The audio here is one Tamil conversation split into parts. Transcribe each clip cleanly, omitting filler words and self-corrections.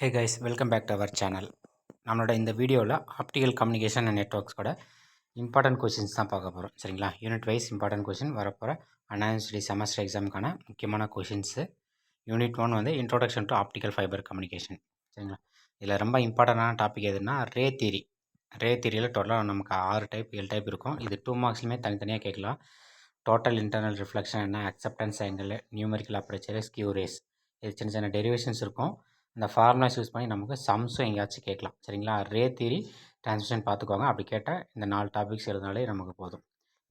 Hey guys, welcome back to our channel. நம்மளோட இந்த வீடியோவில் ஆப்டிக்கல் கம்யூனிகேஷன் அண்ட் நெட்ஒர்க்ஸோட இம்பார்ட்டன்ட் கொஷின்ஸ் தான் பார்க்க போகிறோம். சரிங்களா? யூனிட் வைஸ் இம்பார்ட்டன்ட் கொஷின் வரப்போகிற அனாலிசிட்டி செமஸ்டர் எக்ஸாமுக்கான முக்கியமான கொஷின்ஸு. யூனிட் 1 வந்து introduction to optical fibre communication. சரிங்களா? இதில் ரொம்ப இம்பார்ட்டண்டான டாபிக் எதுனா ரே தியரி. ரே தியரியில் டோட்டலாக நமக்கு 7 டைப் இருக்கும். இது 2 மார்க்ஸ்லையுமே தனித்தனியாக கேட்கலாம். டோட்டல் இன்டர்னல் ரிஃப்ளெக்ஷன் என்ன, acceptance angle, numerical aperture, skew race, இது சின்ன சின்ன டெரிவேஷன்ஸ் இருக்கும். இந்த ஃபார்முலாஸ் யூஸ் பண்ணி நமக்கு சம்ஸும் எங்கேயாச்சும் கேட்கலாம். சரிங்களா? ரே தியரி, டிரான்ஸ்மிஷன் பார்த்துக்கோங்க. அப்படி கேட்டால் இந்த 4 டாபிக்ஸ் எழுதினாலே நமக்கு போதும்.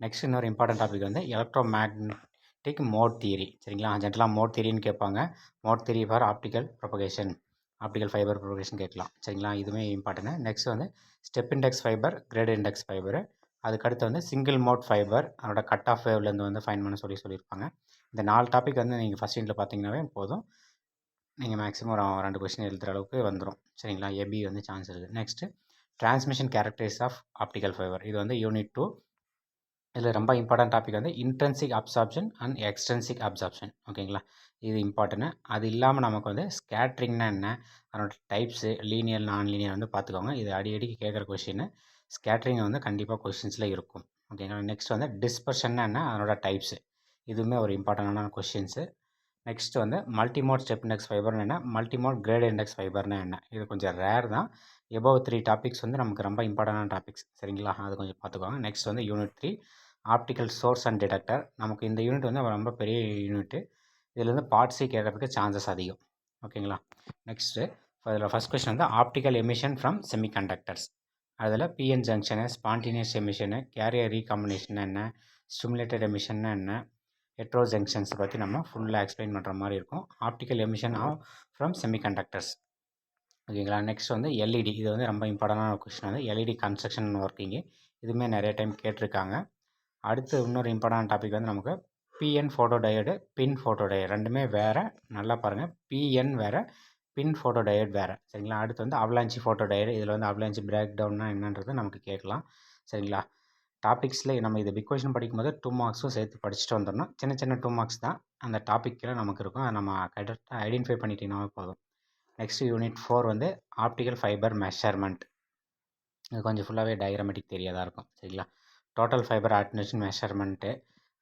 நெக்ஸ்ட் இன்னொரு இம்பார்ட்டன்ட் டாபிக் வந்து எலக்ட்ரோ மேக்னெட்டிக் மோட் தியரி. சரிங்களா? ஜென்ரலாக மோட் தியரின்னு கேட்பாங்க. Mode theory for optical propagation, optical fibre propagation கேட்கலாம். சரிங்களா? இதுவுமே இம்பார்ட்டன்ட். நெக்ஸ்ட் வந்து step index fibre, grade index fibre. அதுக்கடுத்து வந்து சிங்கிள் மோட் ஃபைபர், அதோட கட் ஆஃப் வேவ்லேருந்து வந்து ஃபைன் பண்ண சொல்லியிருப்பாங்க. இந்த 4 டாபிக் வந்து நீங்கள் ஃபஸ்ட் யூனிட்டில் பார்த்தீங்கன்னாவே போதும். நீங்கள் மேக்ஸிமம் ஒரு 2 கொஸ்டின் எழுதுகிற அளவுக்கு வந்துடும். சரிங்களா? ஏபி வந்து சான்ஸ் இருக்குது. Next transmission characteristics of optical fiber. இது வந்து யூனிட் 2. இதில் ரொம்ப இம்பார்ட்டன்ட் டாபிக் வந்து intrinsic absorption and extrinsic absorption. ஓகேங்களா? இது இம்பார்ட்டன்ட். அது இல்லாமல் நமக்கு வந்து ஸ்கேட்ரிங்னா என்ன, அதனோட டைப்ஸு, லீனியர் நான் லீனியர் வந்து பார்த்துக்கோங்க. இது அடிக்கடிக்கு கேட்குற கொஷின். ஸ்கேட்ரிங் வந்து கண்டிப்பாக கொஷின்ஸில் இருக்கும். ஓகேங்களா? நெக்ஸ்ட் வந்து டிஸ்பர்ஷன்னா என்ன, அதனோட டைப்ஸு, இதுவுமே ஒரு இம்பார்ட்டண்டான கொஷின்ஸு. நெக்ஸ்ட் வந்து மல்டிமோட் ஸ்டெப் இண்டெக்ஸ் ஃபைபர்னு என்ன, மல்டிமோட் கிரேட் இண்டெக்ஸ் ஃபைபர்னு என்ன. இது கொஞ்சம் ரேர் தான். எபோவ் 3 டாபிக்ஸ் வந்து நமக்கு ரொம்ப இம்பார்ட்டண்டான டாபிக்ஸ். சரிங்களா? அது கொஞ்சம் பார்த்துக்கோங்க. நெக்ஸ்ட் வந்து unit 3 optical source and detector. நமக்கு இந்த யூனிட் வந்து ரொம்ப பெரிய யூனிட்டு. இதில் வந்து பார்ட் சி கேட்கறதுக்கு சான்சஸ் அதிகம். ஓகேங்களா? நெக்ஸ்ட்டு இதில் ஃபஸ்ட் கொஸ்டின் வந்து ஆப்டிக்கல் எமிஷன் ஃப்ரம் செமிகண்டக்டர்ஸ். அதில் PN junction, spontaneous emission, carrier recombination என்ன, ஸ்டிமுலேட்டட் எமிஷன் என்ன, ஹெட்ரோ ஜங்ஷன்ஸ் பற்றி நம்ம ஃபுல்லாக எக்ஸ்பிளைன் பண்ணுற மாதிரி இருக்கும். Optical emission from semiconductors. ஓகேங்களா? நெக்ஸ்ட் வந்து எல்இடி. இது வந்து ரொம்ப இம்பார்ட்டண்டான கொஸ்டின் வந்து எல்இடி கன்ஸ்ட்ரக்ஷன் ஒர்க்கிங்கு. இதுவுமே நிறைய டைம் கேட்டிருக்காங்க. அடுத்து இன்னொரு இம்பார்ட்டன்ட் டாபிக் வந்து நமக்கு பிஎன் ஃபோட்டோ டயோடு, பின் ஃபோட்டோ டயோடு. ரெண்டுமே வேறு, நல்லா பாருங்கள். பிஎன் வேறு, பின் ஃபோட்டோ டயோடு வேறு. சரிங்களா? அடுத்து வந்து அவலாஞ்சி ஃபோட்டோ டயோடு. இதில் வந்து அவலாஞ்சி பிரேக் டவுன்னா என்னன்றது நமக்கு கேட்கலாம். சரிங்களா? டாபிக்ஸில் நம்ம இது பிக் கொஷின் படிக்கும்போது 2 மார்க்ஸும் சேர்த்து படிச்சுட்டு வந்துடணும். சின்ன சின்ன 2 மார்க்ஸ் தான் அந்த டாப்பிக்கில் நமக்கு இருக்கும். அதை நம்ம கரெக்டாக ஐடென்டிஃபை பண்ணிட்டீங்கன்னாவே போதும். நெக்ஸ்ட் யூனிட் 4 வந்து ஆப்டிக்கல் ஃபைபர் மெஷர்மெண்ட். இது கொஞ்சம் ஃபுல்லாகவே டயக்ராமேட்டிக் தெரியாதான் இருக்கும். சரிங்களா? டோட்டல் ஃபைபர் அட்டென்யூஷன் மெஷர்மெண்ட்டு,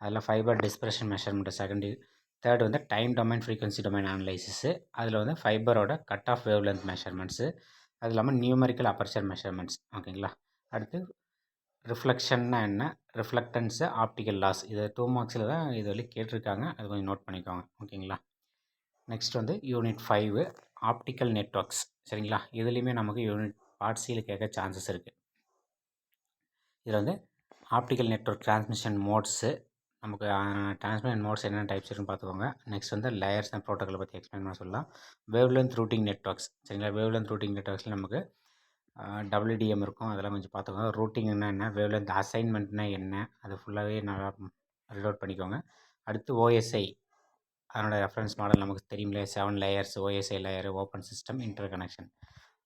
அதில் fiber dispersion measurement second. Third வந்து time domain frequency domain analysis. அதில் வந்து ஃபைபரோட cut off wavelength measurements. அது இல்லாமல் நியூமெரிக்கல் அபர்ச்சர் மெஷர்மெண்ட்ஸ். ஓகேங்களா? அடுத்து ரிஃப்ளெக்ஷன்னா என்ன, ரிஃப்ளெக்டன்ஸு, ஆப்டிக்கல் லாஸ். இது 2 மார்க்ஸில் தான் இது வரைக்கும் கேட்டிருக்காங்க. அது கொஞ்சம் நோட் பண்ணிக்கோங்க. ஓகேங்களா? நெக்ஸ்ட் வந்து யூனிட் 5 ஆப்டிக்கல் நெட்ஒர்க்ஸ். சரிங்களா? இதுலேயுமே நமக்கு யூனிட் பார்ட் சியில் கேட்க சான்சஸ் இருக்குது. இதில் வந்து ஆப்டிக்கல் நெட்ஒர்க் டிரான்ஸ்மிஷன் மோட்ஸு, நமக்கு டிரான்ஸ்மிஷன் மோட்ஸ் என்னென்ன டைப்ஸ் இருக்குன்னு பார்த்துக்கோங்க. நெக்ஸ்ட் வந்து லேயர்ஸ் அண்ட் ப்ரோட்டோக்காலை பற்றி எக்ஸ்பிளைன் பண்ண சொல்லலாம். Wave length routing networks. சரிங்களா? வேவ் லென்த் ரூட்டிங் நெட்ஒர்க்ஸில் நமக்கு டபிள்யூடிஎம் இருக்கும். அதெல்லாம் கொஞ்சம் பார்த்துக்கோங்க. ரூட்டிங்னா என்ன, வேவ் லென்த் அசைன்மெண்ட்னா என்ன, அது ஃபுல்லாகவே நல்லா ரீட் அவுட் பண்ணிக்கோங்க. அடுத்து ஓஎஸ்ஐ, அதனோட ரெஃபரன்ஸ் மாடல் நமக்கு தெரியுமில்ல, 7 layers, OSI layer, open system, inter connection.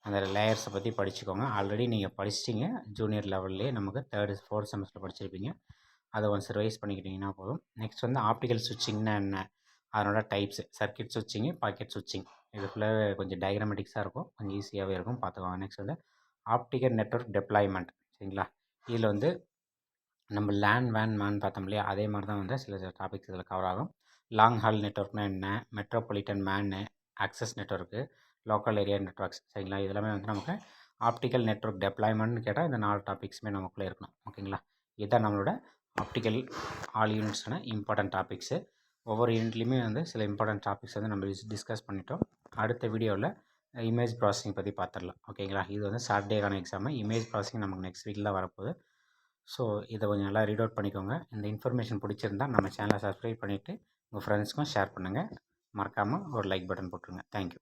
அந்த லேயர்ஸை பற்றி படிச்சுக்கோங்க. ஆல்ரெடி நீங்கள் படிச்சிட்டிங்க ஜூனியர் லெவல்லே, நமக்கு 3rd 4th செமஸ்டர் படிச்சிருப்பீங்க. அதை ஒன்ஸ் ரிவைஸ் பண்ணிக்கிட்டிங்கன்னா போதும். நெக்ஸ்ட் வந்து ஆப்டிக்கல் சுவிட்சிங்னா என்ன, அதனோட டைப்ஸு, சர்க்கியூட் சுவிட்சிங்கு, பாக்கெட் சுவிட்சிங். இது ஃபுல்லாகவே கொஞ்சம் டயக்ராமேட்டிக்ஸாக இருக்கும், கொஞ்சம் ஈஸியாகவே இருக்கும், பார்த்துக்கோங்க. நெக்ஸ்ட் வந்து ஆப்டிக்கல் நெட்ஒர்க் டெப்ளாய்மெண்ட். சரிங்களா? இதில் வந்து நம்ம லேன் வேன் மேன் பார்த்தோம் இல்லையா, அதே மாதிரி தான் வந்து சில டாபிக்ஸ் இதில் கவர் ஆகும். லாங் ஹால் நெட்ஒர்க்னா என்ன, metropolitan menu, access network, local area networks. சரிங்களா? இதெல்லாமே வந்து நமக்கு ஆப்டிக்கல் நெட்ஒர்க் டெப்ளாய்மெண்ட்னு கேட்டால் இந்த 4 டாபிக்ஸுமே நமக்குள்ளே இருக்கணும். ஓகேங்களா? இதுதான் நம்மளோட ஆப்டிக்கல் ஆல் யூனிட்ஸான இம்பார்ட்டன்ட் டாபிக்ஸு. ஒவ்வொரு யூனிட்லேயுமே வந்து சில இம்பார்ட்டன்ட் டாபிக்ஸ் வந்து நம்ம டிஸ்கஸ் பண்ணிட்டோம். அடுத்த வீடியோவில் இமேஜ் ப்ராசஸிங் பற்றி பார்த்துடலாம். ஓகேங்களா? இது வந்து சாட்டர்டேக்கான எக்ஸாமு. இமேஜ் ப்ராசஸிங் நமக்கு நெக்ஸ்ட் வீக்கில் தான் வரப்போகுது. ஸோ இதை கொஞ்சம் நல்லா ரீட் அவுட் பண்ணிக்கோங்க. இந்த இன்ஃபர்மேஷன் பிடிச்சிருந்தா நம்ம சேனலை சப்ஸ்கிரைப் பண்ணிவிட்டு உங்கள் ஃப்ரெண்ட்ஸ்க்கும் ஷேர் பண்ணுங்கள். மறக்காமல் ஒரு லைக் பட்டன் போட்டுருங்க. தேங்க்யூ.